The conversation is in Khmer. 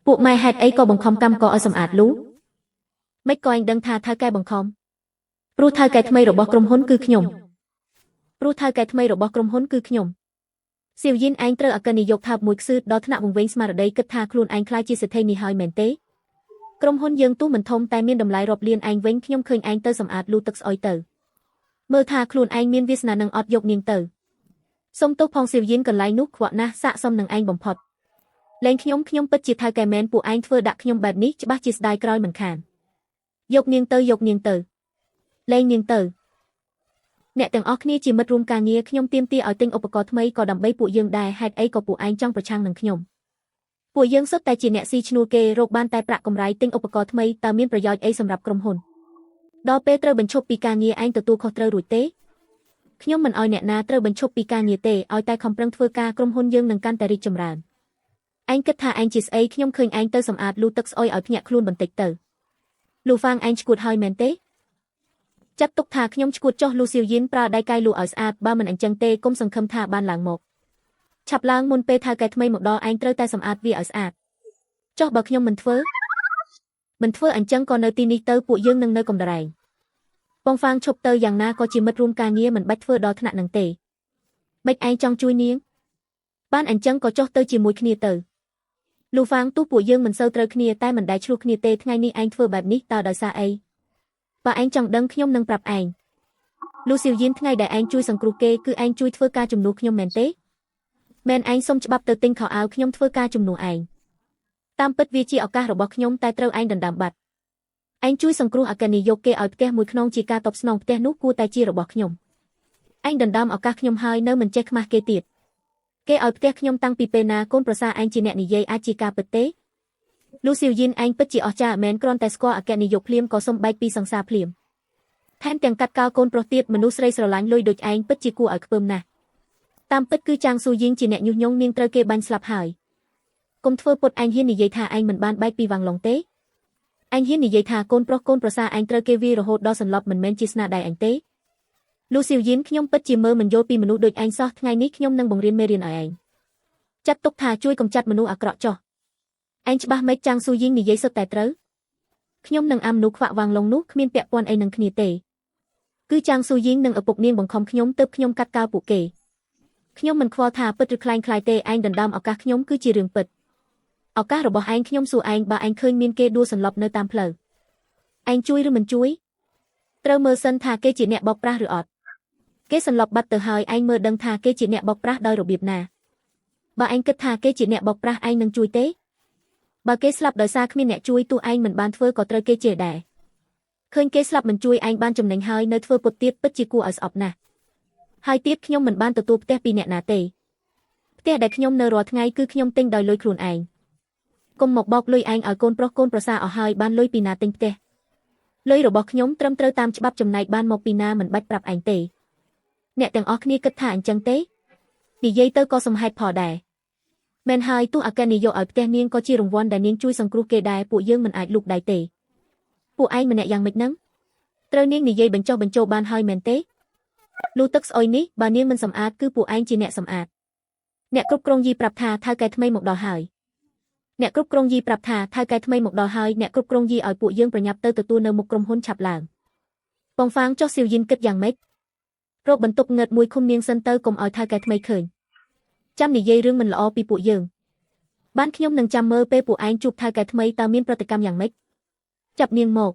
ពួកម៉ែហេតុអីក៏បង្ខំកម្មករឲ្យសម្អាតលូមិនក៏ឯងដឹងថាថៅកែបង្ខំព្រោះថៅកែថ្មីរបស់ក្រុមហ៊ុនគឺខ្ញុំសៀវយិនឯងត្រូវអគ្គនាយកថើបមួយខ្សឺដល់ថ្នាក់វង្វេងស្មារតីគិតថាខ្លួនឯងខ្លាចជាសេដ្ឋីនេះហើយមែនទេក្រុមហ៊ុនយើងទោះមិនធំតែមានតម្លៃរាប់លានឯងវិញខ្ញុំឃើញឯងទៅសម្អាតលូទឹកស្អុយទៅមើលថាខ្លួនឯងមានវាសនានឹងអត់យកនាងទៅសុំទោសផងសៀវយិនកន្លែងនោះខ្វក់ណាស់ស័កសមនឹងឯងបំផុតលែងខ្ញុំពិតជាថៅកែមែនពួកឯងធ្វើដាក់ខ្ញុំបែបនេះច្បាស់ជាស្ដាយក្រោយមិនខានយកនាងទៅលែងនាងទៅអ្នកទាំងអស់គ្នាជាមិត្តរួមការងារខ្ញុំទាមទារឲ្យទិញឧបករណ៍ថ្មីក៏ដើម្បីពួកយើងដែរហេតុអីក៏ពួកឯងចង់ប្រឆាំងនឹងខ្ញុំពួកយើងសុទ្ធតែជាអ្នកស៊ីឈ្នួលគេរកបានតែប្រាក់កម្រៃទិញឧបករណ៍ថ្មីតើមានប្រយោជន៍អីសម្រាប់ក្រុមហ៊ុនដល់ពេលត្រូវបញ្ឈប់ពីការងារឯងទទួលខុសត្រូវរួចទេខ្ញុំមិនឲ្យអ្នកណាត្រូវបញ្ឈប់ពីការងារទេឲ្យតែខំប្រឹងធ្វើការក្រុមហ៊ុនយើងនឹងកាន់តែរីកចម្រើនឯងគិតថាឯងជាស្អីខ្ញុំឃើញឯងទៅសម្អាតលូទឹកស្អុយឲ្យភ្ញាក់ខ្លួនបន្តិចទៅលូហ្វាងឯងឈួតហើយមែនទេចាត់ទុកថាខ្ញុំឈួតចុះលូសៀវយិនប្រើដៃកាយលូឲ្យស្អាតបើមិនអញ្ចឹងទេកុំសង្ឃឹមថាបានឡើងមកឆាប់ឡើងមុនពេលថៅកែថ្មីមកដល់ឯងត្រូវតែសម្អាតវាឲ្យស្អាតចុះបើខ្ញុំមិនធ្វើអញ្ចឹងក៏នៅទីនេះទៅពួកយើងនឹងនៅកំដរែងបងហ្វាងឈប់ទៅយ៉ាងណាក៏ជាមិត្តរួមការងារមិនបាច់ធ្វើដល់ថ្នាក់នឹងទេមិនឯងចង់ជួយនាងបានអញ្ចឹងក៏ចុះទៅជាមួយគ្នាទៅលូហ្វាងទោះពួកយើងមិនសូវត្រូវគ្នាតែមិនដែលឆ្លោះគ្នាទេថ្ងៃនេះឯងធ្វើបែបនេះតើដោយសារអីបើឯងចង់ដឹងខ្ញុំនឹងប្រាប់ឯងលូសៀវយិនថ្ងៃដែលឯងជួយសង្គ្រោះគេគឺឯងជួយធ្វើការជំនួសខ្ញុំមែនទេមែនឯងសុំច្បាប់ទៅទិញខោអាវខ្ញុំធ្វើការជំនួសឯងតាមពិតវាជាឱកាសរបស់ខ្ញុំតែត្រូវឯងដណ្ដើមបាត់ឯងជួយសង្គ្រោះអគ្គនាយកគេឲ្យផ្ទះមួយខ្នងជាការតបស្នងផ្ទះនោះគួរតែជារបស់ខ្ញុំឯងដណ្ដើមឱកាសខ្ញុំហើយនៅមិនចេះខ្មាស់គេទៀតគេឲ្យផ្ទះខ្ញុំតាំងពីពេលណាកូនប្រសារឯងជាអ្នកនិយាយអាចជាការពិតទេលូសៀវយិនឯងពិតជាអស្ចារ្យមែនគ្រាន់តែស្គាល់អគ្គនាយកភ្លាមក៏សំបែកពីសង្សារភ្លាមថែមទាំងកាត់កោកូនប្រុសទៀតមនុស្សស្រីស្រឡាញ់លុយដូចឯងពិតជាគួរឲ្យខ្ពើមណាស់តាមពិតគឺចាងស៊ូយីងជាអ្នកញុះញង់នាងត្រូវគេបាញ់ស្លាប់ហើយកុំធ្វើពុតឯងហ៊ាននិយាយថាឯងមិនបានបែកពីវាំងឡុងទេឯងហ៊ាននិយាយថាកូនប្រុសកូនប្រសារឯងត្រូវគេវាយរហូតដល់សន្លប់មិនមែនជាស្នាដៃឯងទេលូសៀវយិនខ្ញុំពិតជាមើលមិនយល់ពីមនុស្សដូចឯងសោះថ្ងៃនេះខ្ញុំនឹងបង្រៀនមេរៀនឲ្យឯងចាត់ទុកថាជួយកំចាត់មនុស្សអាក្រក់ចុះឯងច្បាស់មិនចាងស៊ូយីងនិយាយសុទ្ធតែត្រូវខ្ញុំនឹងអាមនុស្សខ្វាក់វាំងឡុងនោះគ្មានពាក់ព័ន្ធអីនឹងគ្នាទេគឺចាងស៊ូយីងនិងឪពុកនាងបង្ខំខ្ញុំទើបខ្ញុំកាត់កោពួកគេខ្ញុំមិនខ្វល់ថាពិតឬខ្លែងខ្លាយទេឯងដណ្ដើមឱកាសខ្ញុំគឺជារឿងពិតឱកាសរបស់ឯងខ្ញុំសួរឯងបើឯងឃើញមានគេដួលសន្លប់នៅតាមផ្លូវឯងជួយឬមិនជួយត្រូវមើលសិនថាគេជាអ្នកបោកប្រាស់ឬអត់គេសន្លប់បាត់ទៅហើយឯងមើលដឹងថាគេជាអ្នកបោកប្រាស់ដោយរបៀបណាបើឯងគិតថាគេជាអ្នកបោកប្រាស់ឯងនឹងជួយទេបើគេស្លាប់ដោយសារគ្មានអ្នកជួយទោះឯងមិនបានធ្វើក៏ត្រូវគេជេរដែរឃើញគេស្លាប់មិនជួយឯងបានចំណេញហើយនៅធ្វើពុតទៀតពិតជាគួរឲ្យស្អប់ណាស់ហើយទៀតខ្ញុំមិនបានទទួលផ្ទះពីអ្នកណាទេផ្ទះដែលខ្ញុំនៅរាល់ថ្ងៃគឺខ្ញុំទិញដោយលុយខ្លួនឯងកុំមកបោកលុយឯងឲ្យកូនប្រុសកូនប្រសារអស់ហើយបានលុយពីណាទិញផ្ទះលុយរបស់ខ្ញុំត្រឹមត្រូវតាមច្បាប់ចំណែកបានមកពីណាមិនបាច់ប្រាប់ឯងទេអ្នកទាំងអស់គ្នាគិតថាអញ្ចឹងទេនិយាយទៅក៏សមហេតុផលដែរមែនហើយទោះអគ្គនាយកឲ្យផ្ទះនាងក៏ជារង្វាន់ដែលនាងជួយសង្គ្រោះគេដែរពួកយើងមិនអាចលូកដៃទេពួកឯងម្នាក់យ៉ាងម៉េចហ្នឹងត្រូវនាងនិយាយបញ្ចុះបញ្ចូលបានហើយមែនទេលូទឹកស្អុយនេះបើនាងមិនសម្អាតគឺពួកឯងជាអ្នកសម្អាតអ្នកគ្រប់គ្រងយីប្រាប់ថាថៅកែថ្មីមកដល់ហើយអ្នកគ្រប់គ្រងយីប្រាប់ថាថៅកែថ្មីមកដល់ហើយអ្នកគ្រប់គ្រងយីឲ្យពួកយើងប្រញាប់ទៅទទួលនៅមុខក្រុមហ៊ុនឆាប់ឡើងបងហ្វាងចុះសៀវយិនគិតយ៉ាងម៉េចរកបន្ទប់ងឹតមួយឃុំនាងសិនទៅកុំឲ្យថៅកែថ្មីឃើញចាំនិយាយរឿងមិនល្អពីពួកយើងបានខ្ញុំនឹងចាំមើលពេលពួកឯងជួបថៅកែថ្មីតើមានប្រតិកម្មយ៉ាងម៉េចចាប់នាងមក